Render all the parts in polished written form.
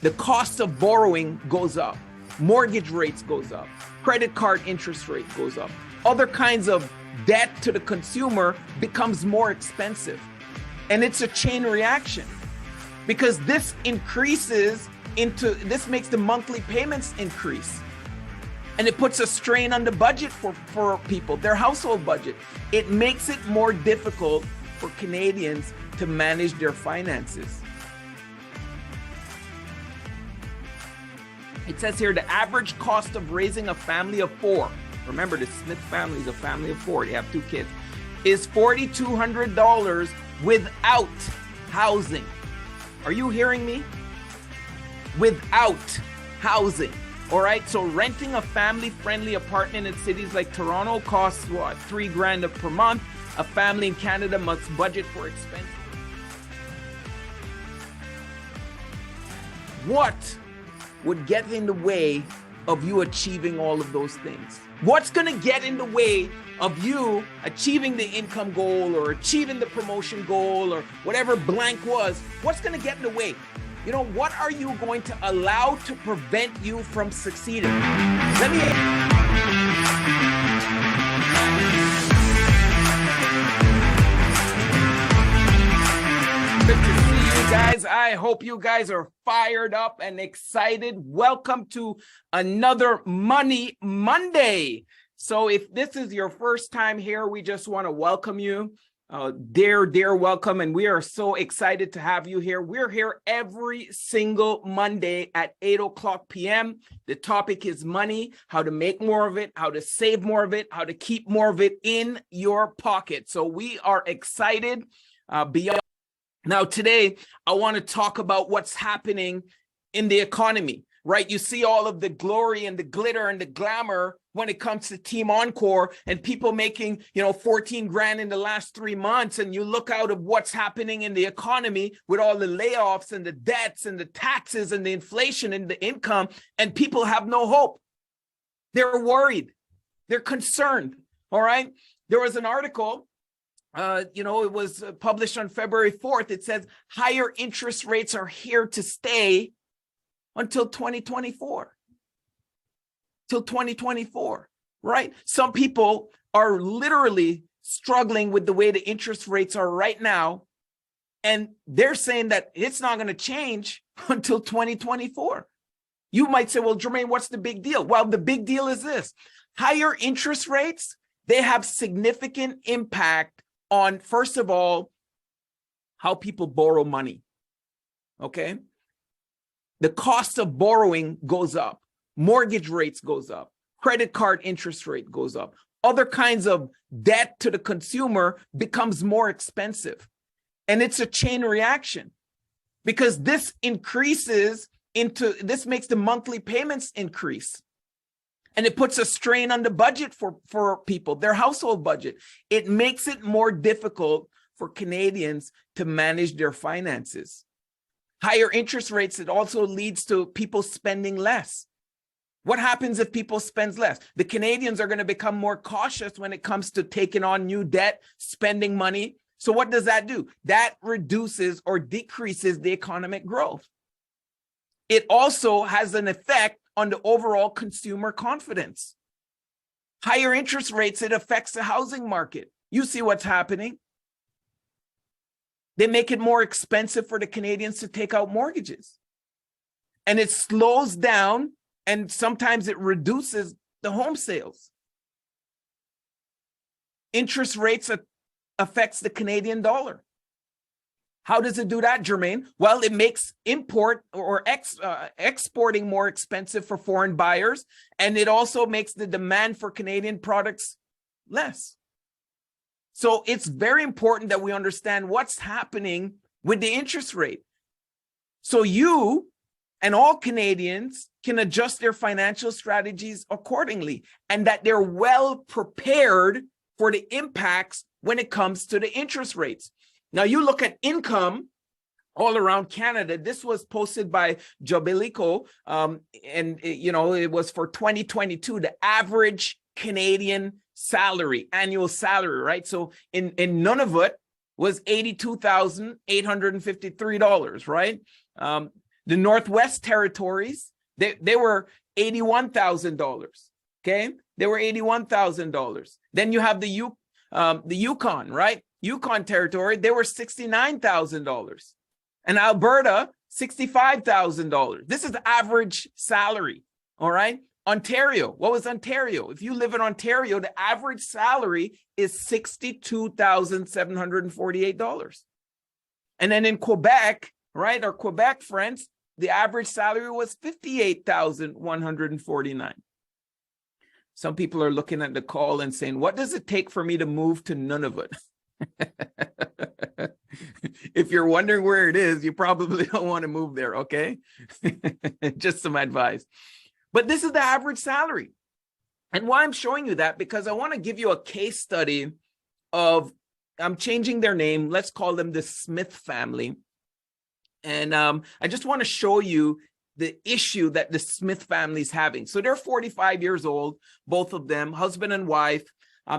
the cost of borrowing goes up, mortgage rates goes up, credit card interest rate goes up, other kinds of debt to the consumer becomes more expensive. And it's a chain reaction because this makes the monthly payments increase. And it puts a strain on the budget for people, their household budget. It makes it more difficult for Canadians to manage their finances. It says here, the average cost of raising a family of 4, remember the Smith family is a family of 4, they have 2 kids, is $4,200 without housing. Are you hearing me? Without housing. All right, so renting a family-friendly apartment in cities like Toronto costs what, $3,000 per month. A family in Canada must budget for expenses. What would get in the way of you achieving all of those things? What's going to get in the way of you achieving the income goal or achieving the promotion goal or whatever blank was? What's going to get in the way? You know, what are you going to allow to prevent you from succeeding? Let me... Good to see you guys. I hope you guys are fired up and excited. Welcome to another Money Monday. So if this is your first time here, we just want to welcome you. Dear welcome, and we are so excited to have you here. We're here every single Monday at 8:00 p.m. The topic is money, how to make more of it, how to save more of it, how to keep more of it in your pocket. So we are excited beyond. Now today, I want to talk about what's happening in the economy, right? You see all of the glory and the glitter and the glamour when it comes to Team Encore and people making, 14 grand in the last 3 months. And you look out of what's happening in the economy with all the layoffs and the debts and the taxes and the inflation and the income, and people have no hope. They're worried. They're concerned. All right. There was an article, it was published on February 4th. It says higher interest rates are here to stay until 2024. Till 2024, right? Some people are literally struggling with the way the interest rates are right now. And they're saying that it's not going to change until 2024. You might say, well, Jermaine, what's the big deal? Well, the big deal is this. Higher interest rates, they have significant impact on, first of all, how people borrow money, okay? The cost of borrowing goes up. Mortgage rates goes up, credit card interest rate goes up, other kinds of debt to the consumer becomes more expensive. And it's a chain reaction because this makes the monthly payments increase. And it puts a strain on the budget for people, their household budget. It makes it more difficult for Canadians to manage their finances. Higher interest rates, it also leads to people spending less. What happens if people spend less? The Canadians are going to become more cautious when it comes to taking on new debt, spending money. So what does that do? That reduces or decreases the economic growth. It also has an effect on the overall consumer confidence. Higher interest rates, it affects the housing market. You see what's happening. They make it more expensive for the Canadians to take out mortgages. And it slows down, and sometimes it reduces the home sales. Interest rates affects the Canadian dollar. How does it do that, Jermaine? Well, it makes exporting more expensive for foreign buyers, and it also makes the demand for Canadian products less. So it's very important that we understand what's happening with the interest rate. So you and all Canadians can adjust their financial strategies accordingly, and that they're well prepared for the impacts when it comes to the interest rates. Now you look at income all around Canada. This was posted by Jobilico, and it was for 2022, the average Canadian annual salary, right? So in Nunavut was $82,853, right? The Northwest Territories, they were $81,000. Okay, they were $81,000. Then you have the Yukon, right? Yukon Territory, they were $69,000. And Alberta, $65,000. This is average salary. All right. Ontario, what was Ontario? If you live in Ontario, the average salary is $62,748. And then in Quebec, right, our Quebec friends, the average salary was $58,149. Some people are looking at the call and saying, what does it take for me to move to Nunavut? If you're wondering where it is, you probably don't want to move there, okay? Just some advice. But this is the average salary. And why I'm showing you that, because I want to give you a case study of, I'm changing their name. Let's call them the Smith family. And I just want to show you the issue that the Smith family is having. So they're 45 years old, both of them, husband and wife.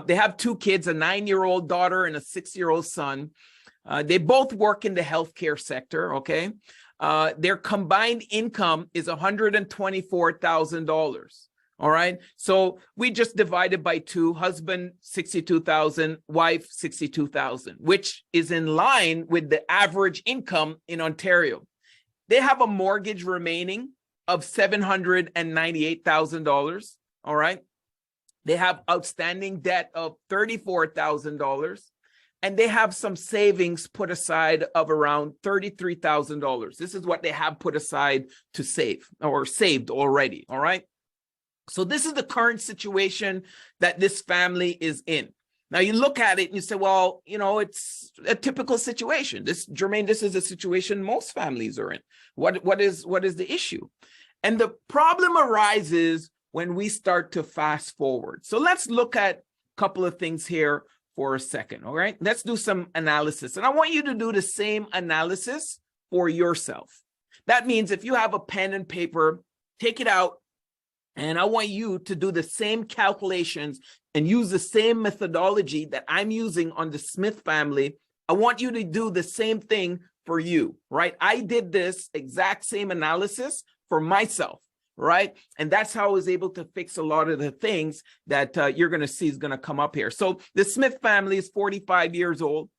They have two kids, a 9-year-old daughter and a 6-year-old son. They both work in the healthcare sector, okay? Their combined income is $124,000. All right. So we just divided by 2, husband 62,000, wife 62,000, which is in line with the average income in Ontario. They have a mortgage remaining of $798,000. All right. They have outstanding debt of $34,000. And they have some savings put aside of around $33,000. This is what they have put aside to save, or saved already. All right. So this is the current situation that this family is in. Now you look at it and you say, well, you know, it's a typical situation. Jermaine, this is a situation most families are in. What is the issue? And the problem arises when we start to fast forward. So let's look at a couple of things here for a second. All right, let's do some analysis. And I want you to do the same analysis for yourself. That means if you have a pen and paper, take it out. And I want you to do the same calculations and use the same methodology that I'm using on the Smith family. I want you to do the same thing for you, right? I did this exact same analysis for myself, right? And that's how I was able to fix a lot of the things that you're going to see is going to come up here. So the Smith family is 45 years old.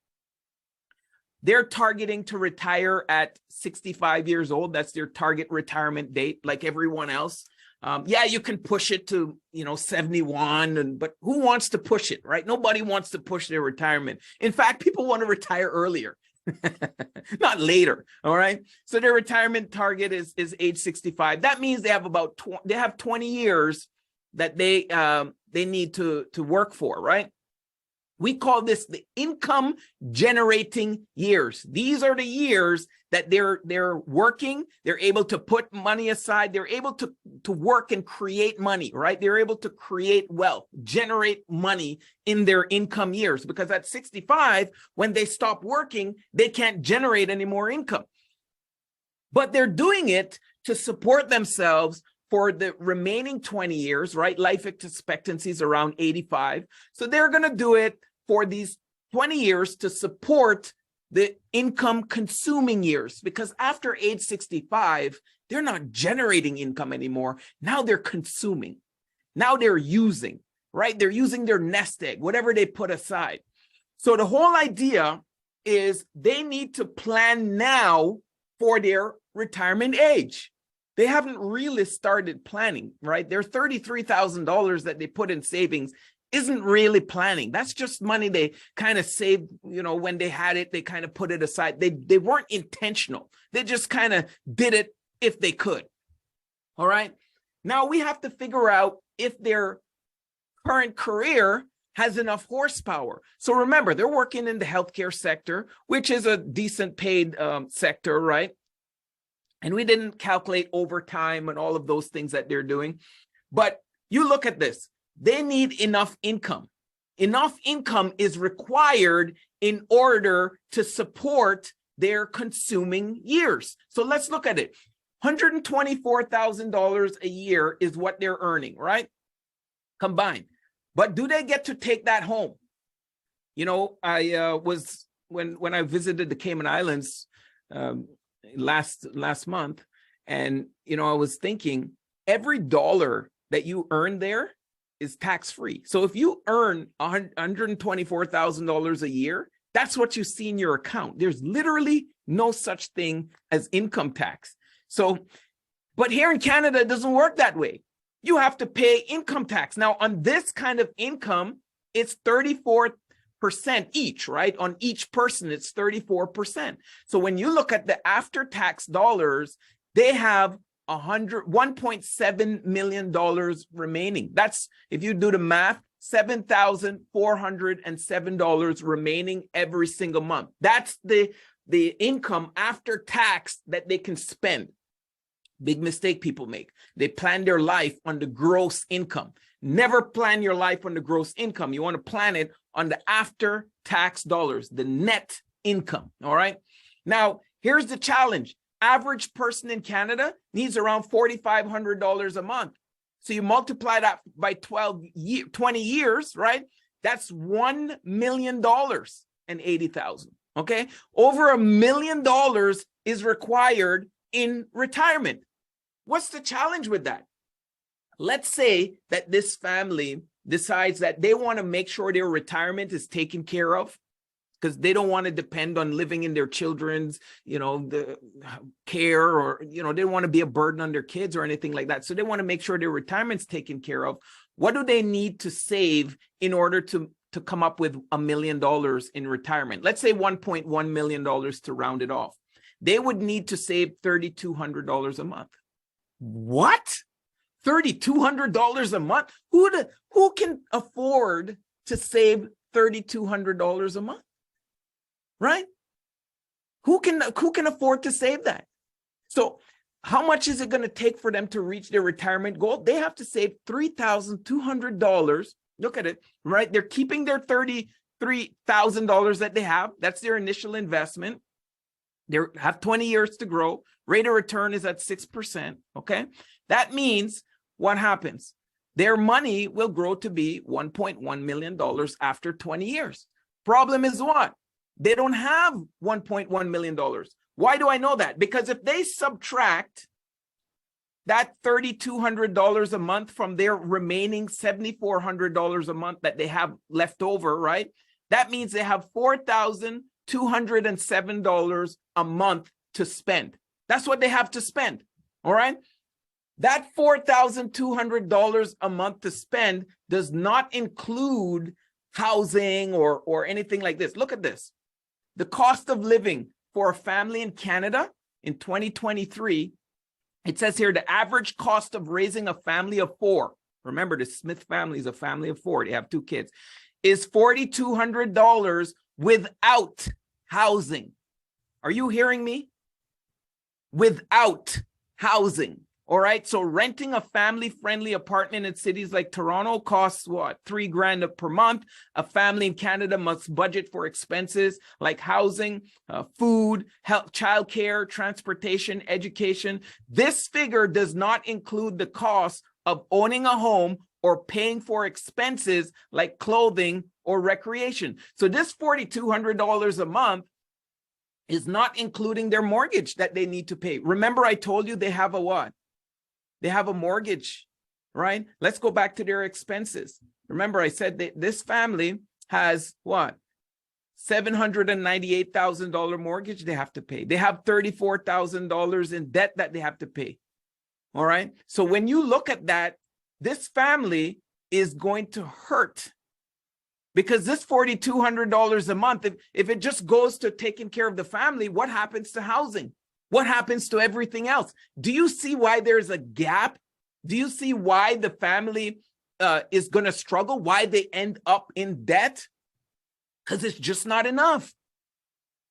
They're targeting to retire at 65 years old. That's their target retirement date, like everyone else. Yeah, you can push it to, 71, but who wants to push it, right? Nobody wants to push their retirement. In fact, people want to retire earlier, not later. All right. So their retirement target is age 65. That means they have about 20 years that they need to work for, right? We call this the income generating years. These are the years that they're working. They're able to put money aside. They're able to work and create money, right? They're able to create wealth, generate money in their income years, because at 65, when they stop working, they can't generate any more income. But they're doing it to support themselves for the remaining 20 years, right? Life expectancy is around 85. So they're going to do it for these 20 years to support the income consuming years, because after age 65, they're not generating income anymore. Now they're consuming. Now they're using, right? They're using their nest egg, whatever they put aside. So the whole idea is they need to plan now for their retirement age. They haven't really started planning, right? Their $33,000 that they put in savings isn't really planning. That's just money they kind of saved, when they had it, they kind of put it aside. They weren't intentional. They just kind of did it if they could. All right. Now we have to figure out if their current career has enough horsepower. So remember, they're working in the healthcare sector, which is a decent paid sector, right? And we didn't calculate overtime and all of those things that they're doing. But you look at this. They need enough income. Enough income is required in order to support their consuming years. So let's look at it. $124,000 a year is what they're earning, right? Combined. But do they get to take that home? I was when I visited the Cayman Islands last month, And, I was thinking every dollar that you earn there is tax-free. So if you earn $124,000 a year, that's what you see in your account. There's literally no such thing as income tax. So, but here in Canada, it doesn't work that way. You have to pay income tax. Now, on this kind of income, it's 34% each, right? On each person, it's 34%. So when you look at the after-tax dollars, they have $1.7 million remaining. That's, if you do the math, $7,407 remaining every single month. That's the income after tax that they can spend. Big mistake people make. They plan their life on the gross income. Never plan your life on the gross income. You want to plan it on the after tax dollars, the net income. All right. Now, here's the challenge. Average person in Canada needs around $4,500 a month. So you multiply that by 20 years, right? That's $1,080,000. Okay. Over $1 million is required in retirement. What's the challenge with that? Let's say that this family decides that they want to make sure their retirement is taken care of, because they don't want to depend on living in their children's, the care, or, they don't want to be a burden on their kids or anything like that. So they want to make sure their retirement's taken care of. What do they need to save in order to come up with $1 million in retirement? Let's say $1.1 million to round it off. They would need to save $3,200 a month. What? $3,200 a month? Who can afford to save $3,200 a month? Right? Who can afford to save that? So how much is it going to take for them to reach their retirement goal? They have to save $3,200. Look at it, right? They're keeping their $33,000 that they have. That's their initial investment. They have 20 years to grow. Rate of return is at 6%. Okay. That means what happens? Their money will grow to be $1.1 million after 20 years. Problem is what? They don't have $1.1 million. Why do I know that? Because if they subtract that $3,200 a month from their remaining $7,400 a month that they have left over, right? That means they have $4,207 a month to spend. That's what they have to spend. All right. That $4,200 a month to spend does not include housing or anything like this. Look at this. The cost of living for a family in Canada in 2023, it says here the average cost of raising a family of 4. Remember, the Smith family is a family of 4. They have 2 kids. Is $4,200 without housing. Are you hearing me? Without housing. All right. So renting a family-friendly apartment in cities like Toronto costs what? $3,000 per month. A family in Canada must budget for expenses like housing, food, health, childcare, transportation, education. This figure does not include the cost of owning a home or paying for expenses like clothing or recreation. So this $4,200 a month is not including their mortgage that they need to pay. Remember, I told you they have a what? They have a mortgage, right? Let's go back to their expenses. Remember, I said that this family has what? $798,000 mortgage they have to pay. They have $34,000 in debt that they have to pay. All right. So when you look at that, this family is going to hurt, because this $4,200 a month, if it just goes to taking care of the family, what happens to housing? What happens to everything else? Do you see why there's a gap? Do you see why the family is going to struggle? Why they end up in debt? Because it's just not enough,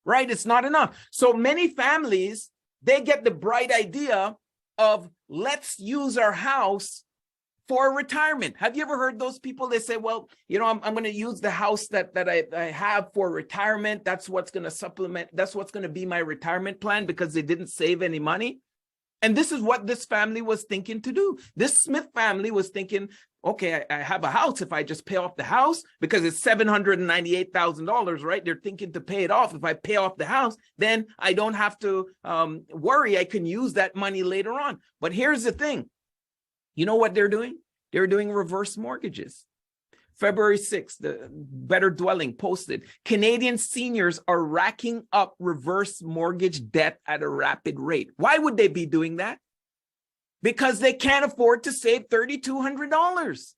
right? It's not enough. So many families, they get the bright idea of let's use our house for retirement. Have you ever heard those people? They say, well, I'm going to use the house that I have for retirement. That's what's going to supplement. That's what's going to be my retirement plan, because they didn't save any money. And this is what this family was thinking to do. This Smith family was thinking, okay, I have a house. If I just pay off the house, because it's $798,000, right? They're thinking to pay it off. If I pay off the house, then I don't have to worry. I can use that money later on. But here's the thing. You know what they're doing? They're doing reverse mortgages. February 6th, the Better Dwelling posted, Canadian seniors are racking up reverse mortgage debt at a rapid rate. Why would they be doing that? Because they can't afford to save $3,200.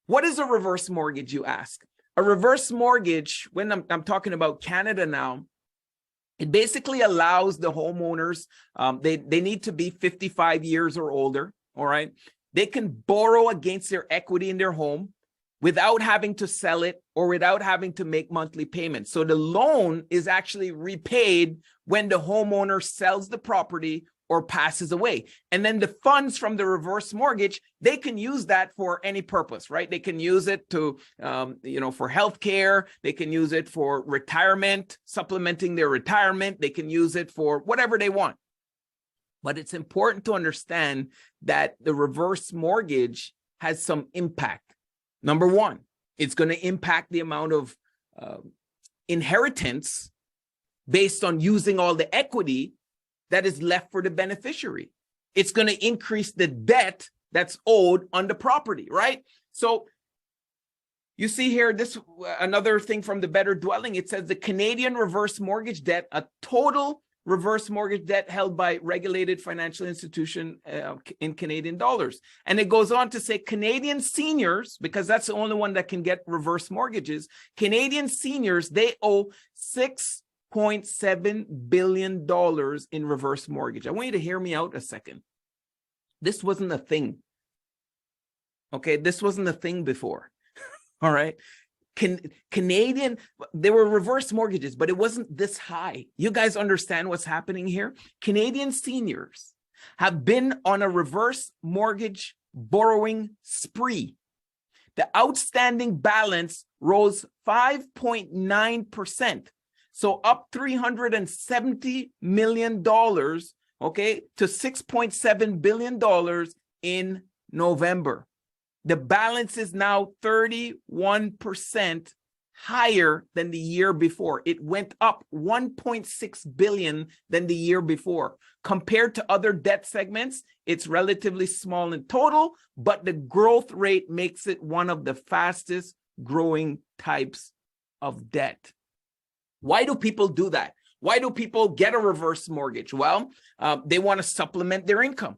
What is a reverse mortgage, you ask? A reverse mortgage, when I'm talking about Canada now, it basically allows the homeowners, they need to be 55 years or older, all right? They can borrow against their equity in their home without having to sell it or without having to make monthly payments. So the loan is actually repaid when the homeowner sells the property or passes away. And then the funds from the reverse mortgage, they can use that for any purpose, right? They can use it to, for healthcare. They can use it for retirement, supplementing their retirement. They can use it for whatever they want. But it's important to understand that the reverse mortgage has some impact. Number one, it's going to impact the amount of inheritance based on using all the equity that is left for the beneficiary. It's going to increase the debt that's owed on the property, right? So you see here, this another thing from the Better Dwelling. It says the Canadian reverse mortgage debt, a total reverse mortgage debt held by regulated financial institution in Canadian dollars. And it goes on to say Canadian seniors, because that's the only one that can get reverse mortgages, Canadian seniors, they owe $6.7 billion in reverse mortgage. I want you to hear me out a second. This wasn't a thing. Okay, this wasn't a thing before. All right. Canadian, there were reverse mortgages, but it wasn't this high. You guys understand what's happening here? Canadian seniors have been on a reverse mortgage borrowing spree. The outstanding balance rose 5.9%. So up $370 million, okay, to $6.7 billion in November. The balance is now 31% higher than the year before. It went up 1.6 billion than the year before. Compared to other debt segments, it's relatively small in total, but the growth rate makes it one of the fastest growing types of debt. Why do people do that? Why do people get a reverse mortgage? Well, they want to supplement their income,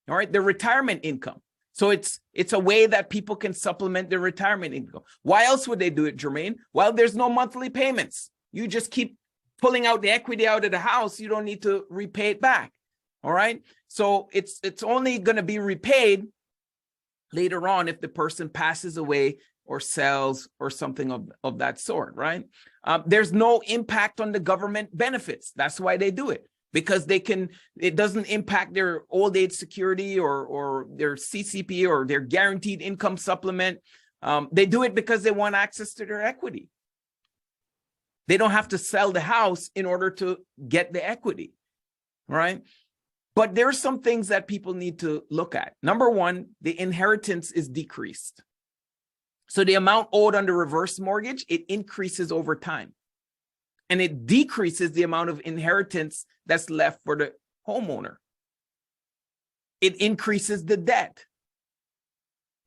all right, their retirement income. So it's a way that people can supplement their retirement income. Why else would they do it, Jermaine? Well, there's no monthly payments. You just keep pulling out the equity out of the house. You don't need to repay it back. All right. So it's only going to be repaid later on if the person passes away or sells or something of that sort, right? There's no impact on the government benefits. That's why they do it. Because it doesn't impact their old age security or their CCP or their guaranteed income supplement. They do it because they want access to their equity. They don't have to sell the house in order to get the equity, right? But there are some things that people need to look at. Number one, the inheritance is decreased. So the amount owed under reverse mortgage, it increases over time. And it decreases the amount of inheritance that's left for the homeowner. It increases the debt,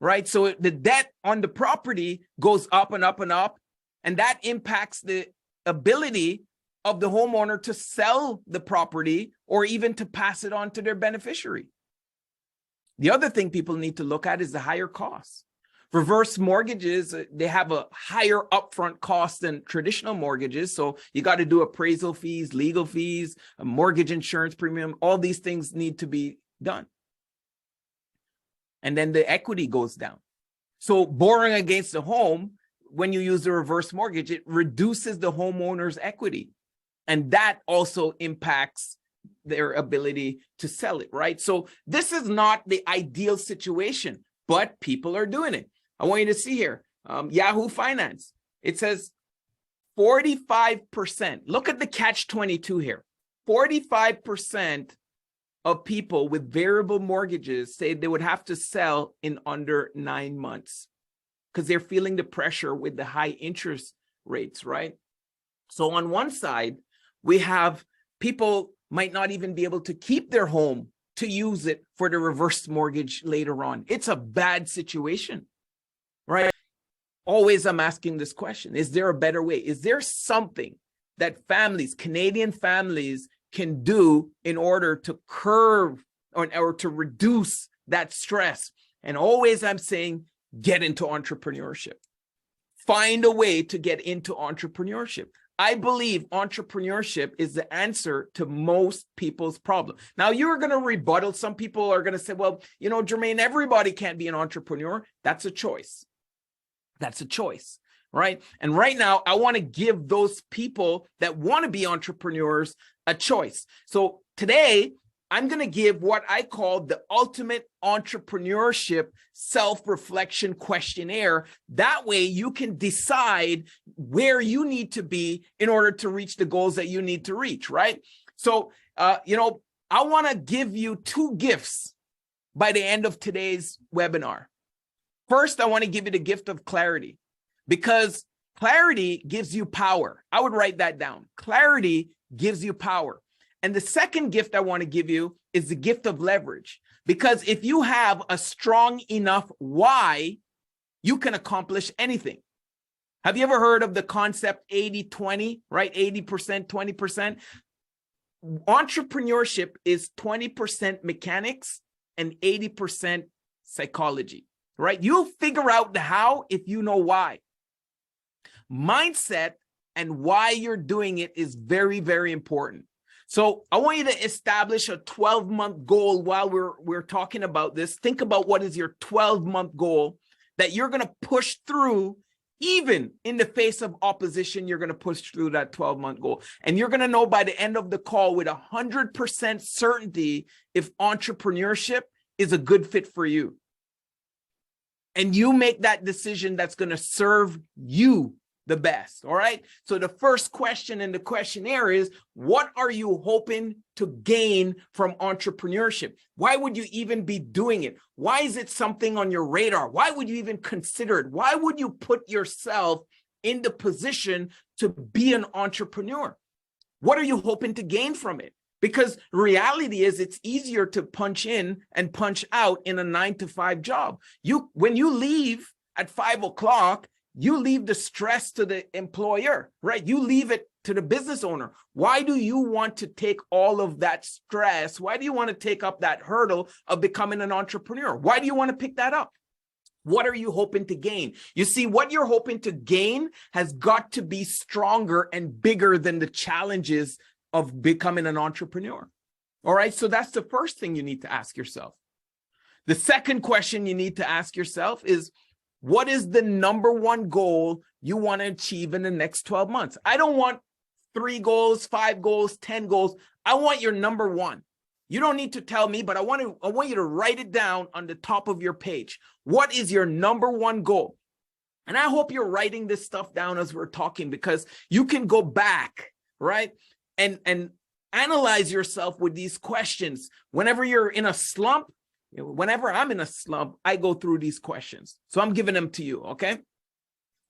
right? So the debt on the property goes up and up and up, and that impacts the ability of the homeowner to sell the property or even to pass it on to their beneficiary. The other thing people need to look at is the higher costs. Reverse mortgages, they have a higher upfront cost than traditional mortgages. So you got to do appraisal fees, legal fees, a mortgage insurance premium. All these things need to be done. And then the equity goes down. So borrowing against the home, when you use the reverse mortgage, it reduces the homeowner's equity. And that also impacts their ability to sell it, right? So this is not the ideal situation, but people are doing it. I want you to see here, Yahoo Finance. It says 45%. Look at the catch-22 here. 45% of people with variable mortgages say they would have to sell in under 9 months because they're feeling the pressure with the high interest rates, right? So on one side, we have people might not even be able to keep their home to use it for the reverse mortgage later on. It's a bad situation, right? Always I'm asking this question, is there a better way? Is there something that families, Canadian families, can do in order to curb or to reduce that stress? And always I'm saying, get into entrepreneurship. Find a way to get into entrepreneurship. I believe entrepreneurship is the answer to most people's problem. Now, you're going to rebuttal. Some people are going to say, well, you know, Jermaine, everybody can't be an entrepreneur. That's a choice. That's a choice, right? And right now, I want to give those people that want to be entrepreneurs a choice. So today, I'm going to give what I call the ultimate entrepreneurship self-reflection questionnaire. That way you can decide where you need to be in order to reach the goals that you need to reach, right? So, you know, I want to give you 2 gifts by the end of today's webinar. First, I want to give you the gift of clarity, because clarity gives you power. I would write that down. Clarity gives you power. And the second gift I want to give you is the gift of leverage, because if you have a strong enough why, you can accomplish anything. Have you ever heard of the concept 80-20, right? 80%, 20%. Entrepreneurship is 20% mechanics and 80% psychology, right? You'll figure out the how if you know why. Mindset and why you're doing it is very, very important. So I want you to establish a 12-month goal while we're talking about this. Think about what is your 12-month goal that you're going to push through. Even in the face of opposition, you're going to push through that 12-month goal. And you're going to know by the end of the call with 100% certainty if entrepreneurship is a good fit for you. And you make that decision that's going to serve you the best. All right. So the first question in the questionnaire is, what are you hoping to gain from entrepreneurship? Why would you even be doing it? Why is it something on your radar? Why would you even consider it? Why would you put yourself in the position to be an entrepreneur? What are you hoping to gain from it? Because reality is it's easier to punch in and punch out in a 9-to-5 job. When you leave at 5 o'clock, you leave the stress to the employer, right? You leave it to the business owner. Why do you want to take all of that stress? Why do you want to take up that hurdle of becoming an entrepreneur? Why do you want to pick that up? What are you hoping to gain? You see, what you're hoping to gain has got to be stronger and bigger than the challenges of becoming an entrepreneur. All right, so that's the first thing you need to ask yourself. The second question you need to ask yourself is, what is the number one goal you want to achieve in the next 12 months? I don't want 3 goals, 5 goals, 10 goals. I want your number one. You don't need to tell me, but I want you to write it down on the top of your page. What is your number one goal? And I hope you're writing this stuff down as we're talking, because you can go back, right? And analyze yourself with these questions. Whenever you're in a slump, whenever I'm in a slump, I go through these questions. So I'm giving them to you, okay?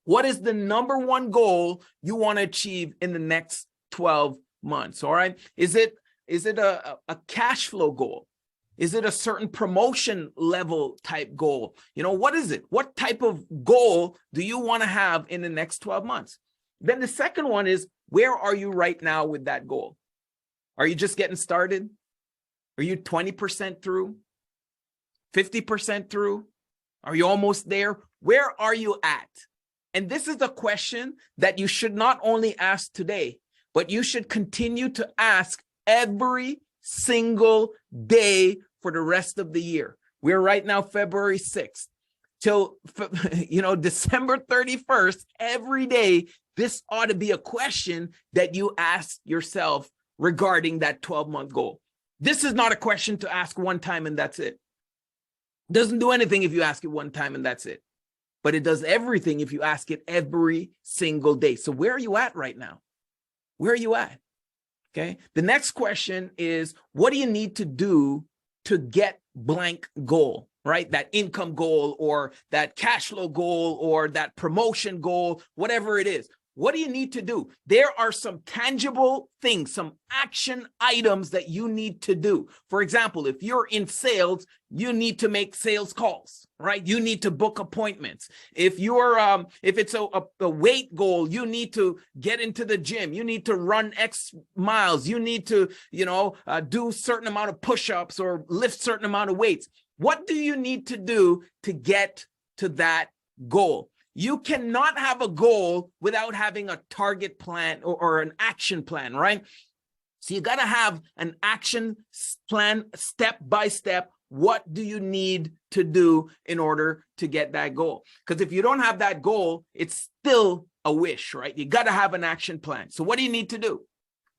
What is the number one goal you want to achieve in the next 12 months, all right? Is it a cash flow goal? Is it a certain promotion level type goal? You know, what is it? What type of goal do you want to have in the next 12 months? Then the second one is, where are you right now with that goal? Are you just getting started? Are you 20% through? 50% through? Are you almost there? Where are you at? And this is a question that you should not only ask today, but you should continue to ask every single day for the rest of the year. We're right now February 6th till December 31st. Every day, this ought to be a question that you ask yourself regarding that 12-month goal. This is not a question to ask one time and that's it. Doesn't do anything if you ask it one time and that's it. But it does everything if you ask it every single day. So where are you at right now? Where are you at? Okay. The next question is, what do you need to do to get blank goal, right? That income goal or that cash flow goal or that promotion goal, whatever it is. What do you need to do? There are some tangible things, some action items that you need to do. For example, if you're in sales, you need to make sales calls, right? You need to book appointments. If it's a weight goal, you need to get into the gym. You need to run X miles. You need to, do certain amount of push-ups or lift certain amount of weights. What do you need to do to get to that goal? You cannot have a goal without having a target plan or an action plan, right? So you got to have an action plan step by step. What do you need to do in order to get that goal? Because if you don't have that goal, it's still a wish, right? You got to have an action plan. So what do you need to do?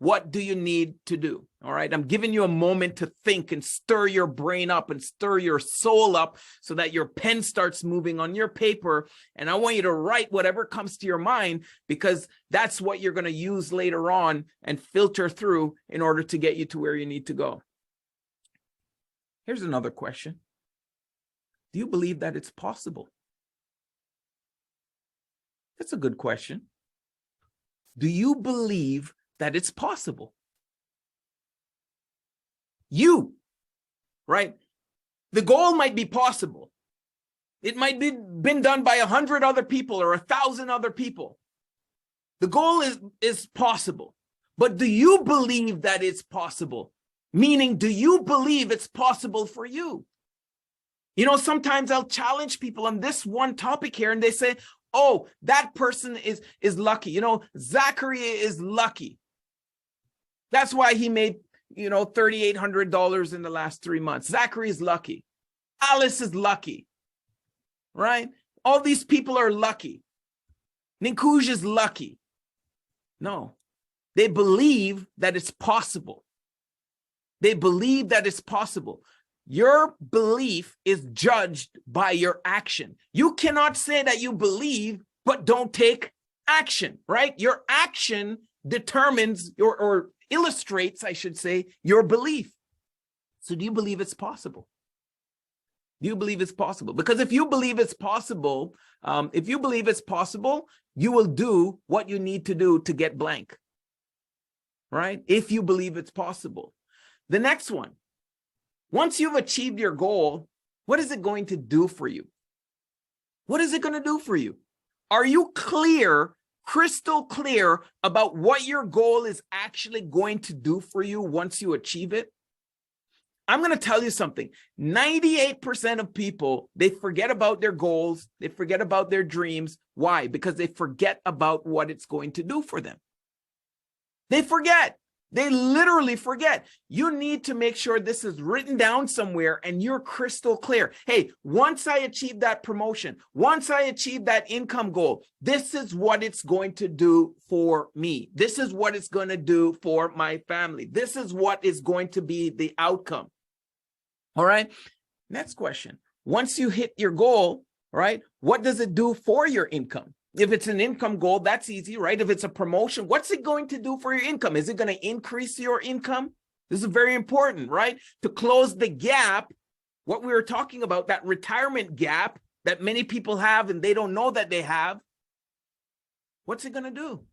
What do you need to do? All right. I'm giving you a moment to think and stir your brain up and stir your soul up so that your pen starts moving on your paper. And I want you to write whatever comes to your mind, because that's what you're going to use later on and filter through in order to get you to where you need to go. Here's another question. Do you believe that it's possible? That's a good question. Do you believe that it's possible? Right? The goal might be possible. It might be been done by 100 other people or 1,000 other people. The goal is possible. But do you believe that it's possible? Meaning, do you believe it's possible for you? Sometimes I'll challenge people on this one topic here, and they say, oh, that person is lucky. Zachary is lucky. That's why he made, $3,800 in the last 3 months. Zachary is lucky. Alice is lucky, right? All these people are lucky. Ninkuj is lucky. No, they believe that it's possible. They believe that it's possible. Your belief is judged by your action. You cannot say that you believe, but don't take action, right? Your action determines or illustrates, I should say, your belief. So do you believe it's possible? Do you believe it's possible? Because if you believe it's possible, you will do what you need to do to get blank, right? If you believe it's possible. The next one, once you've achieved your goal, what is it going to do for you? What is it going to do for you? Are you clear, crystal clear about what your goal is actually going to do for you once you achieve it? I'm going to tell you something. 98% of people, they forget about their goals. They forget about their dreams. Why? Because they forget about what it's going to do for them. They forget. They literally forget. You need to make sure this is written down somewhere and you're crystal clear. Hey, once I achieve that promotion, once I achieve that income goal, this is what it's going to do for me. This is what it's going to do for my family. This is what is going to be the outcome. All right. Next question. Once you hit your goal, right, what does it do for your income? If it's an income goal, that's easy, right? If it's a promotion, what's it going to do for your income? Is it going to increase your income? This is very important, right? To close the gap, what we were talking about, that retirement gap that many people have and they don't know that they have. What's it going to do?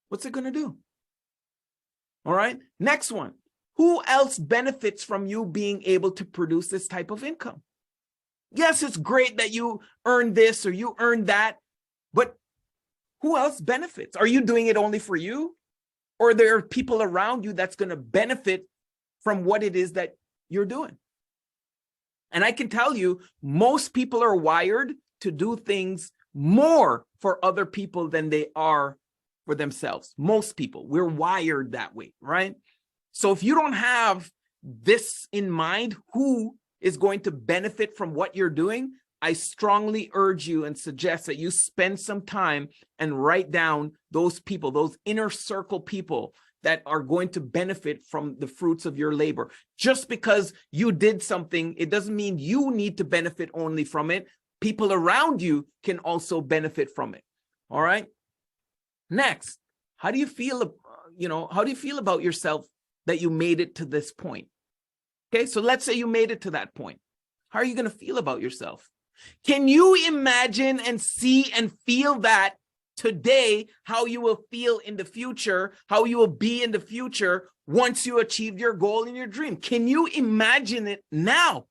What's it going to do? All right. Next one. Who else benefits from you being able to produce this type of income? Yes, it's great that you earn this or you earn that, but who else benefits? Are you doing it only for you? Or there are people around you that's going to benefit from what it is that you're doing? And I can tell you, most people are wired to do things more for other people than they are for themselves. Most people, we're wired that way, right? So if you don't have this in mind, who is going to benefit from what you're doing, I strongly urge you and suggest that you spend some time and write down those people, those inner circle people that are going to benefit from the fruits of your labor. Just because you did something, it doesn't mean you need to benefit only from it. People around you can also benefit from it. All right. Next, how do you feel, how do you feel about yourself that you made it to this point? Okay, so let's say you made it to that point. How are you going to feel about yourself? Can you imagine and see and feel that today, how you will feel in the future, how you will be in the future once you achieve your goal and your dream? Can you imagine it now?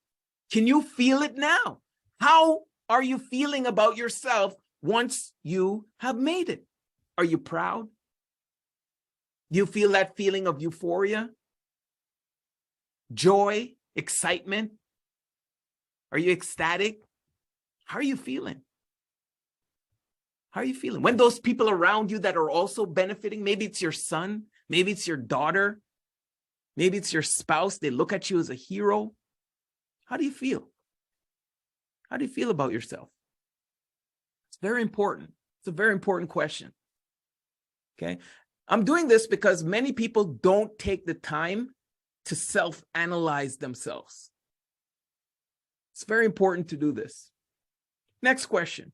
Can you feel it now? How are you feeling about yourself once you have made it? Are you proud? Do you feel that feeling of euphoria, joy, excitement? Are you ecstatic? How are you feeling? How are you feeling? When those people around you that are also benefiting, maybe it's your son, maybe it's your daughter, maybe it's your spouse, they look at you as a hero. How do you feel? How do you feel about yourself? It's very important. It's a very important question. Okay. I'm doing this because many people don't take the time to self-analyze themselves. It's very important to do this. Next question.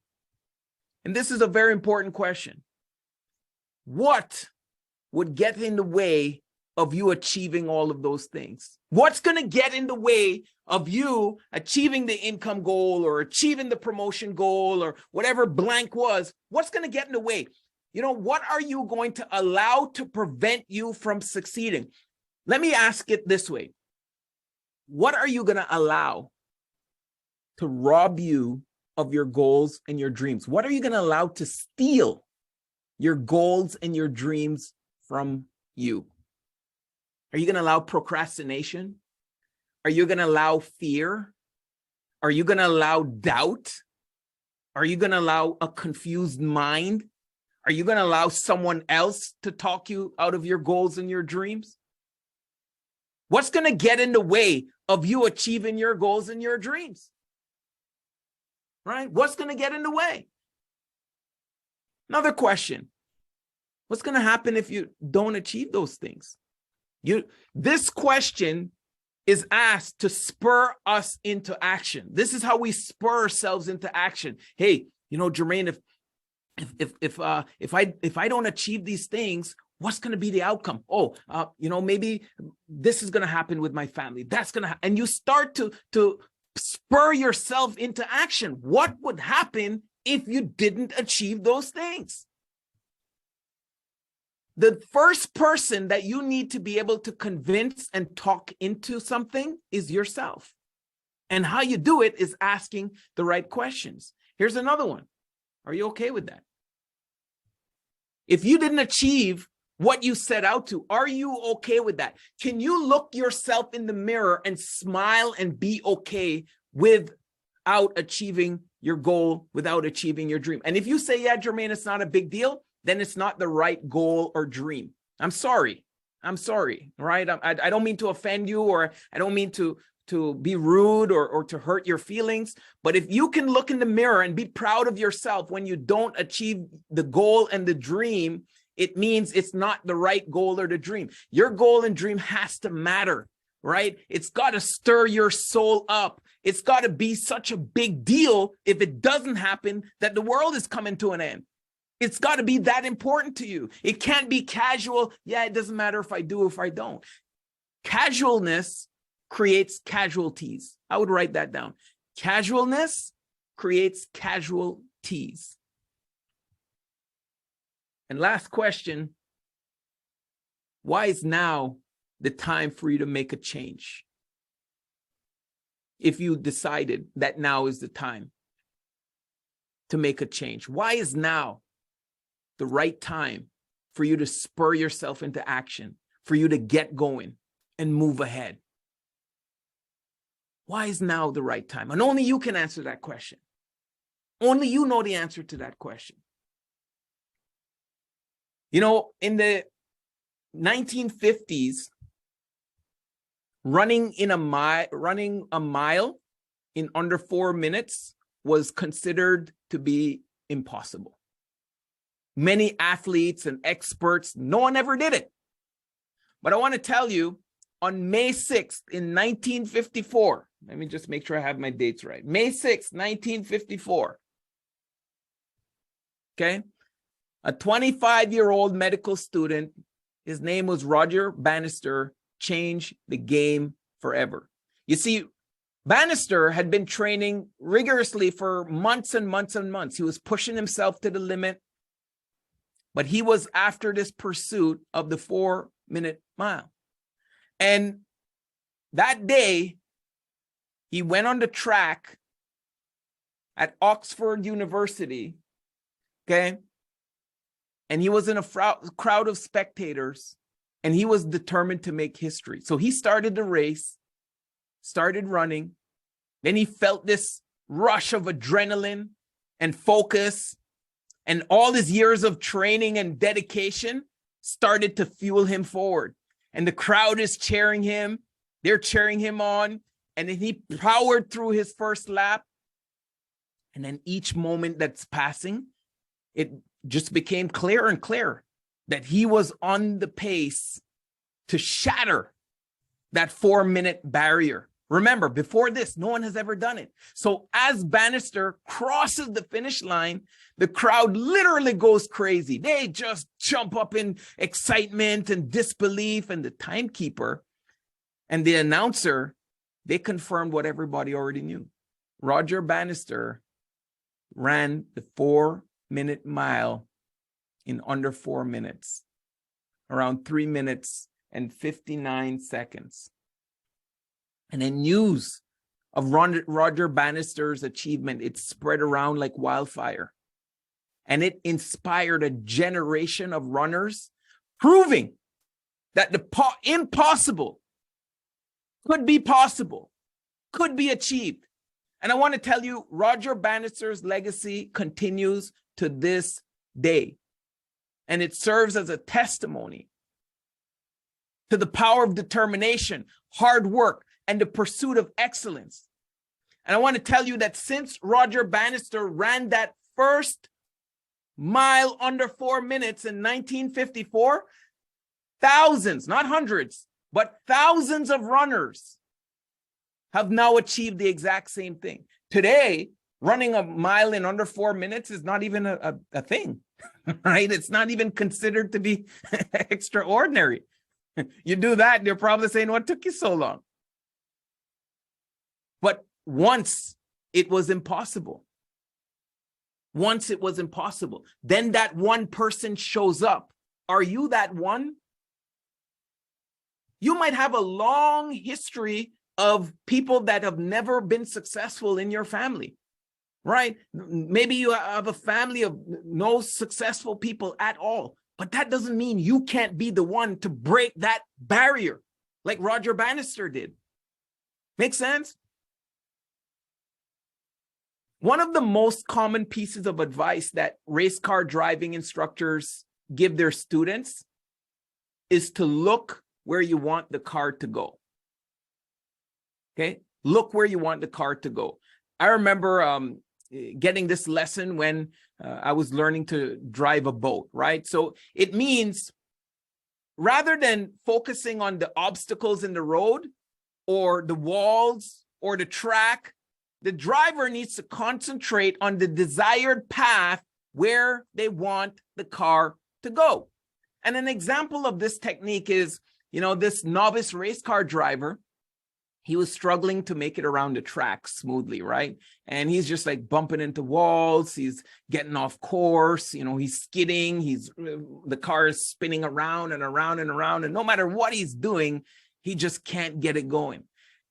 And this is a very important question. What would get in the way of you achieving all of those things? What's going to get in the way of you achieving the income goal or achieving the promotion goal or whatever blank was? What's going to get in the way? What are you going to allow to prevent you from succeeding? Let me ask it this way. What are you going to allow to rob you of your goals and your dreams? What are you going to allow to steal your goals and your dreams from you? Are you going to allow procrastination? Are you going to allow fear? Are you going to allow doubt? Are you going to allow a confused mind? Are you going to allow someone else to talk you out of your goals and your dreams? What's going to get in the way of you achieving your goals and your dreams? Right? What's going to get in the way? Another question. What's going to happen if you don't achieve those things? This question is asked to spur us into action. This is how we spur ourselves into action. Hey, Jermaine, if I don't achieve these things, what's going to be the outcome? Maybe this is going to happen with my family. That's going to and you start to spur yourself into action. What would happen if you didn't achieve those things? The first person that you need to be able to convince and talk into something is yourself. And how you do it is asking the right questions. Here's another one. Are you okay with that? If you didn't achieve what you set out to, are you okay with that? Can you look yourself in the mirror and smile and be okay without achieving your goal, without achieving your dream? And if you say, yeah, Jermaine, it's not a big deal, then it's not the right goal or dream. I'm sorry, right? I don't mean to offend you, or I don't mean to be rude or to hurt your feelings. But if you can look in the mirror and be proud of yourself when you don't achieve the goal and the dream, it means it's not the right goal or the dream. Your goal and dream has to matter, right? It's got to stir your soul up. It's got to be such a big deal if it doesn't happen that the world is coming to an end. It's got to be that important to you. It can't be casual. Yeah, it doesn't matter if I do or if I don't. Casualness creates casualties. I would write that down. Casualness creates casualties. And last question, why is now the time for you to make a change? If you decided that now is the time to make a change, why is now the right time for you to spur yourself into action, for you to get going and move ahead? Why is now the right time? And only you can answer that question. Only you know the answer to that question. In the 1950s, running a mile in under 4 minutes was considered to be impossible. Many athletes and experts, no one ever did it. But I want to tell you, on May 6th in 1954, let me just make sure I have my dates right. May 6th, 1954. Okay. A 25-year-old medical student His name was Roger Bannister, changed the game forever. You see, Bannister had been training rigorously for months and months and months. He was pushing himself to the limit, but he was after this pursuit of the 4-minute mile. And that day, he went on the track at Oxford University, okay? And he was in a crowd of spectators, and he was determined to make history. So he started the race, started running. Then he felt this rush of adrenaline and focus, and all his years of training and dedication started to fuel him forward. And the crowd is cheering him. They're cheering him on. And then he powered through his first lap. And then each moment that's passing, it just became clearer and clearer that he was on the pace to shatter that 4-minute barrier. Remember, before this, no one has ever done it. So as Bannister crosses the finish line, the crowd literally goes crazy. They just jump up in excitement and disbelief. And the timekeeper and the announcer, they confirmed what everybody already knew. Roger Bannister ran the 4-minute mile in under 4 minutes, around 3 minutes and 59 seconds. And then news of Roger Bannister's achievement, it spread around like wildfire. And it inspired a generation of runners, proving that the impossible could be possible, could be achieved. And I want to tell you, Roger Bannister's legacy continues to this day. And it serves as a testimony to the power of determination, hard work, and the pursuit of excellence. And I want to tell you that since Roger Bannister ran that first mile under 4 minutes in 1954, thousands, not hundreds, but thousands of runners have now achieved the exact same thing. Today, running a mile in under 4 minutes is not even a thing, right? It's not even considered to be extraordinary. You do that, they're probably saying, what took you so long? But once it was impossible. Once it was impossible. Then that one person shows up. Are you that one? You might have a long history of people that have never been successful in your family, right? Maybe you have a family of no successful people at all, but that doesn't mean you can't be the one to break that barrier like Roger Bannister did. Make sense? One of the most common pieces of advice that race car driving instructors give their students is to look where you want the car to go. Okay, look where you want the car to go. I remember getting this lesson when I was learning to drive a boat, right? So it means rather than focusing on the obstacles in the road or the walls or the track, the driver needs to concentrate on the desired path where they want the car to go. And an example of this technique is, this novice race car driver. He was struggling to make it around the track smoothly, right? And he's just like bumping into walls. He's getting off course. He's skidding. The car is spinning around and around and around. And no matter what he's doing, he just can't get it going.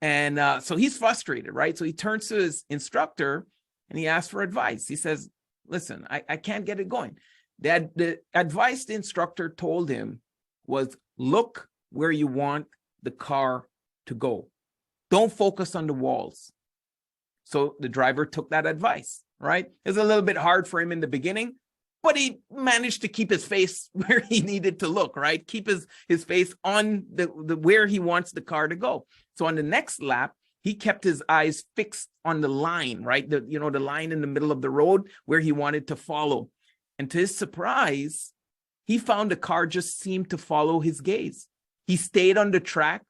And so he's frustrated, right? So he turns to his instructor and he asks for advice. He says, listen, I can't get it going. The advice the instructor told him was, look where you want the car to go. Don't focus on the walls. So the driver took that advice, right? It was a little bit hard for him in the beginning, but he managed to keep his face where he needed to look, right? Keep his face on the where he wants the car to go. So on the next lap, he kept his eyes fixed on the line, right? The line in the middle of the road where he wanted to follow. And to his surprise, he found the car just seemed to follow his gaze. He stayed on the track.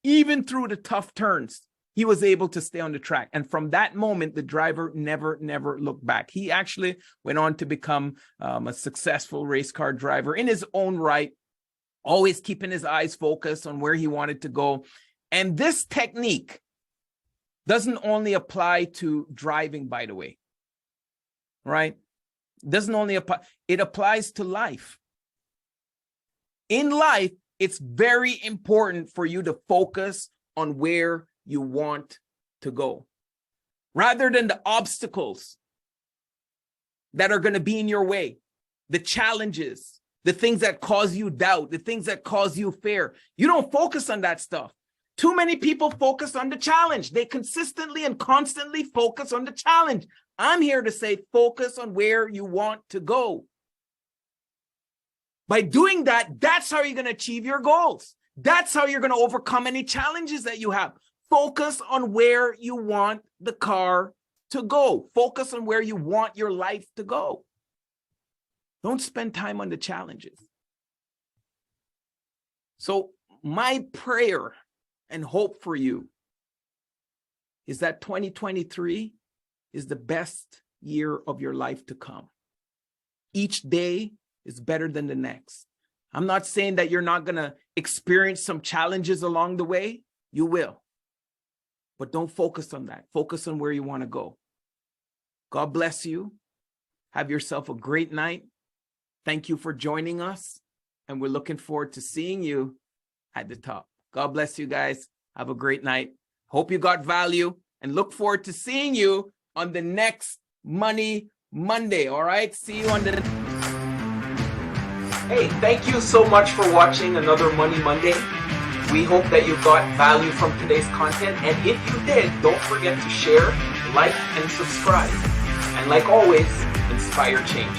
Even through the tough turns, he was able to stay on the track. And from that moment, the driver never looked back. He actually went on to become a successful race car driver in his own right, always keeping his eyes focused on where he wanted to go. And this technique doesn't only apply to driving, by the way, right? Doesn't only apply, it applies to life. In life, it's very important for you to focus on where you want to go, rather than the obstacles that are going to be in your way, the challenges, the things that cause you doubt, the things that cause you fear. You don't focus on that stuff. Too many people focus on the challenge. They consistently and constantly focus on the challenge. I'm here to say, focus on where you want to go. By doing that, that's how you're going to achieve your goals. That's how you're going to overcome any challenges that you have. Focus on where you want the car to go. Focus on where you want your life to go. Don't spend time on the challenges. So my prayer and hope for you is that 2023 is the best year of your life to come. Each day is better than the next. I'm not saying that you're not going to experience some challenges along the way. You will. But don't focus on that. Focus on where you want to go. God bless you. Have yourself a great night. Thank you for joining us. And we're looking forward to seeing you at the top. God bless you guys. Have a great night. Hope you got value and look forward to seeing you on the next Money Monday. All right. See you on the... Hey, thank you so much for watching another Money Monday. We hope that you got value from today's content. And if you did, don't forget to share, like, and subscribe. And like always, inspire change.